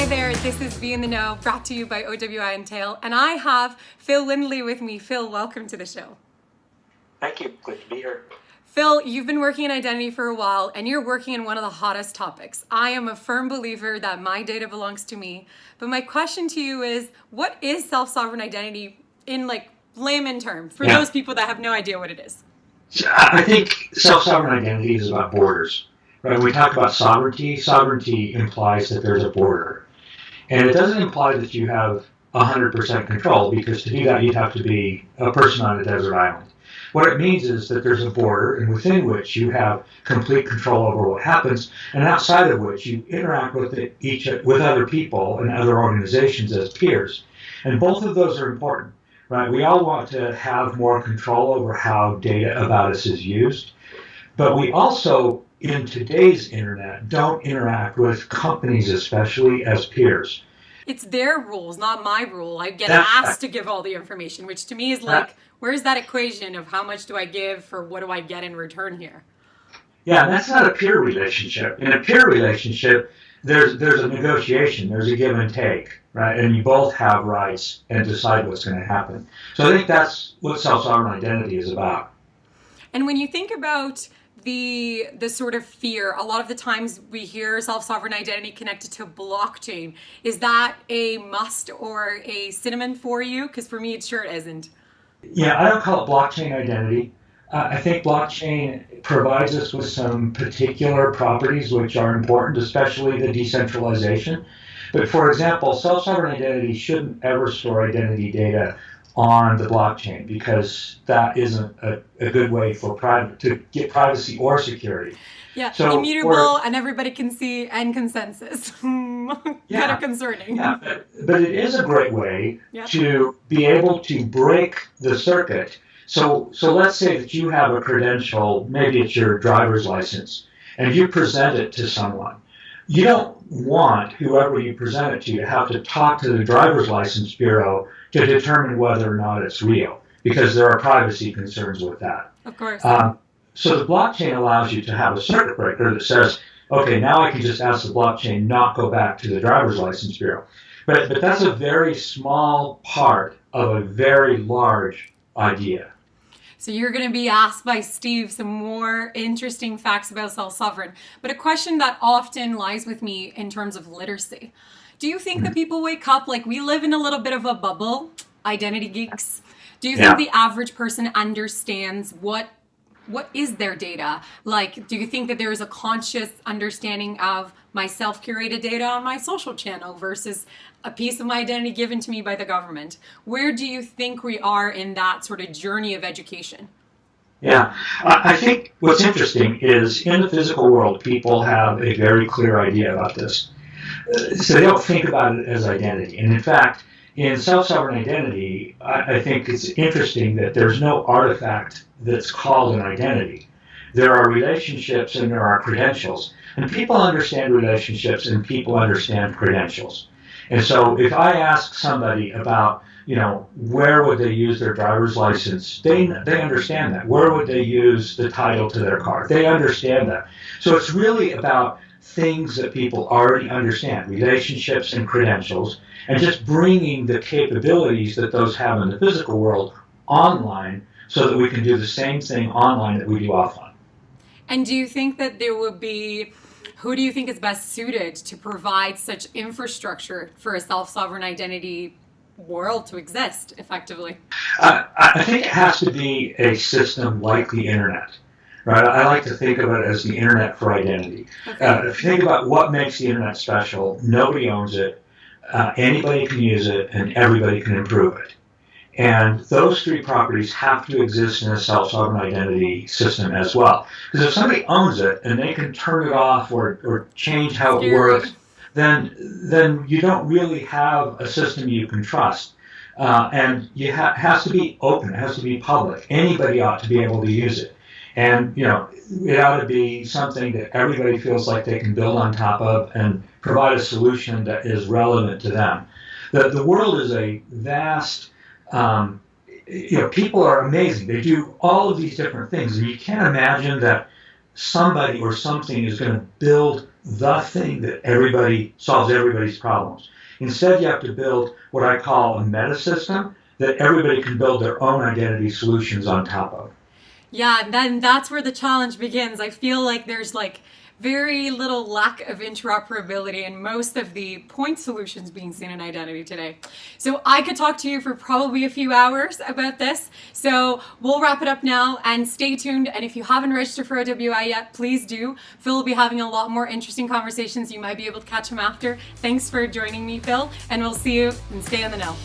Hi there, this is Be in the Know, brought to you by OWI and Tail, and I have Phil Windley with me. Phil, welcome to the show. Thank you. Good to be here. Phil, you've been working in identity for a while, and you're working in one of the hottest topics. I am a firm believer that my data belongs to me, but my question to you is, what is self-sovereign identity in layman terms for those people that have no idea what it is? I think self-sovereign identity is about borders. Right? When we talk about sovereignty, sovereignty implies that there's a border. And it doesn't imply that you have 100% control, because to do that you'd have to be a person on a desert island. What it means is that there's a border, and within which you have complete control over what happens, and outside of which you interact with with other people and other organizations as peers. And both of those are important. Right? We all want to have more control over how data about us is used, but we also, in today's internet, don't interact with companies, especially, as peers. It's their rules, not my rule. I get asked to give all the information, which to me is where's that equation of how much do I give for what do I get in return here? Yeah, that's not a peer relationship. In a peer relationship, there's a negotiation, there's a give and take, right? And you both have rights and decide what's going to happen. So I think that's what self-sovereign identity is about. And when you think about the sort of fear, a lot of the times we hear self-sovereign identity connected to blockchain. Is that a must or a synonym for you? Because for me, it sure isn't. Yeah, I don't call it blockchain identity. I think blockchain provides us with some particular properties which are important, especially the decentralization. But for example, self-sovereign identity shouldn't ever store identity data on the blockchain, because that isn't a good way for to get privacy or security. Yeah, so immutable and everybody can see and consensus. Kind of concerning. Yeah, but it is a great way to be able to break the circuit. So let's say that you have a credential, maybe it's your driver's license, and you present it to someone. You don't want whoever you present it to have to talk to the driver's license bureau to determine whether or not it's real, because there are privacy concerns with that. Of course. So the blockchain allows you to have a circuit breaker that says, okay, now I can just ask the blockchain not go back to the driver's license bureau. But that's a very small part of a very large idea. So you're going to be asked by Steve some more interesting facts about self-sovereign. But a question that often lies with me in terms of literacy. Do you think that people wake up like we live in a little bit of a bubble, identity geeks? Do you think the average person understands what is their data? Like, do you think that there is a conscious understanding of my self-curated data on my social channel versus a piece of my identity given to me by the government? Where do you think we are in that sort of journey of education? Yeah, I think what's interesting is in the physical world, people have a very clear idea about this. So they don't think about it as identity. And in fact, in self-sovereign identity, I think it's interesting that there's no artifact that's called an identity. There are relationships and there are credentials. And people understand relationships and people understand credentials. And so if I ask somebody about, where would they use their driver's license, they understand that. Where would they use the title to their car? They understand that. So it's really about things that people already understand, relationships and credentials, and just bringing the capabilities that those have in the physical world online so that we can do the same thing online that we do offline. And do you think that there would be, who do you think is best suited to provide such infrastructure for a self-sovereign identity world to exist effectively? I think it has to be a system like the internet. Right? I like to think of it as the internet for identity. Okay. If you think about what makes the internet special, nobody owns it, anybody can use it, and everybody can improve it. And those three properties have to exist in a self-sovereign identity system as well. Because if somebody owns it and they can turn it off or change how it works, then you don't really have a system you can trust. And it has to be open, it has to be public. Anybody ought to be able to use it. And, it ought to be something that everybody feels like they can build on top of and provide a solution that is relevant to them. The world is a vast, people are amazing. They do all of these different things. And you can't imagine that somebody or something is going to build the thing that everybody solves everybody's problems. Instead, you have to build what I call a meta system that everybody can build their own identity solutions on top of. Yeah, and then that's where the challenge begins. I feel like there's like very little lack of interoperability in most of the point solutions being seen in identity today. So I could talk to you for probably a few hours about this. So we'll wrap it up now and stay tuned. And if you haven't registered for OWI yet, please do. Phil will be having a lot more interesting conversations. You might be able to catch him after. Thanks for joining me, Phil, and we'll see you and stay on the know.